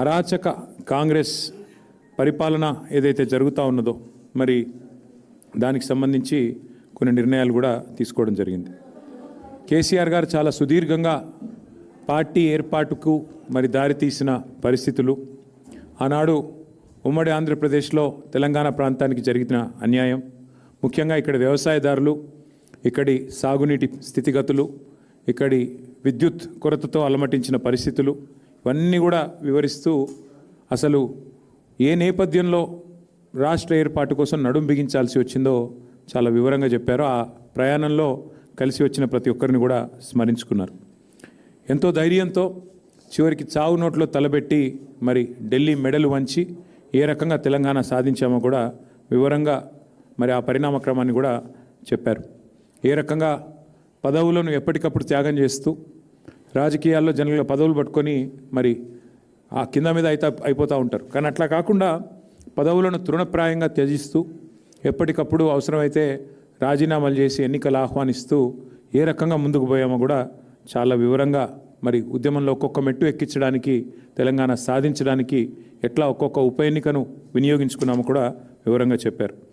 అరాచక కాంగ్రెస్ పరిపాలన ఏదైతే జరుగుతూ ఉన్నదో మరి దానికి సంబంధించి కొన్ని నిర్ణయాలు కూడా తీసుకోవడం జరిగింది. కేసీఆర్ గారు చాలా సుదీర్ఘంగా పార్టీ ఏర్పాటుకు మరి దారితీసిన పరిస్థితులు, ఆనాడు ఉమ్మడి ఆంధ్రప్రదేశ్లో తెలంగాణ ప్రాంతానికి జరిగిన అన్యాయం, ముఖ్యంగా ఇక్కడ వ్యవసాయదారులు, ఇక్కడి సాగునీటి స్థితిగతులు, ఇక్కడి విద్యుత్ కొరతతో అలమటించిన పరిస్థితులు, ఇవన్నీ కూడా వివరిస్తూ అసలు ఏ నేపథ్యంలో రాష్ట్ర ఏర్పాటు కోసం నడుం బిగించాల్సి వచ్చిందో చాలా వివరంగా చెప్పారు. ఆ ప్రయాణంలో కలిసి వచ్చిన ప్రతి ఒక్కరిని కూడా స్మరించుకున్నారు. ఎంతో ధైర్యంతో చివరికి చావు నోట్లో తలబెట్టి మరి ఢిల్లీ మెడలు వంచి ఏ రకంగా తెలంగాణ సాధించామో కూడా వివరంగా మరి ఆ పరిణామ క్రమాన్ని కూడా చెప్పారు. ఏ రకంగా పదవులను ఎప్పటికప్పుడు త్యాగం చేస్తూ రాజకీయాల్లో జనరల్గా పదవులు పట్టుకొని మరి ఆ కింద మీద అయిపోతూ ఉంటారు. కానీ అట్లా కాకుండా పదవులను తృణప్రాయంగా త్యజిస్తూ ఎప్పటికప్పుడు అవసరమైతే రాజీనామాలు చేసి ఎన్నికలు ఆహ్వానిస్తూ ఏ రకంగా ముందుకు పోయామో కూడా చాలా వివరంగా మరి ఉద్యమంలో ఒక్కొక్క మెట్టు ఎక్కించడానికి, తెలంగాణ సాధించడానికి ఎట్లా ఒక్కొక్క ఉప ఎన్నికను వినియోగించుకున్నామో కూడా వివరంగా చెప్పారు.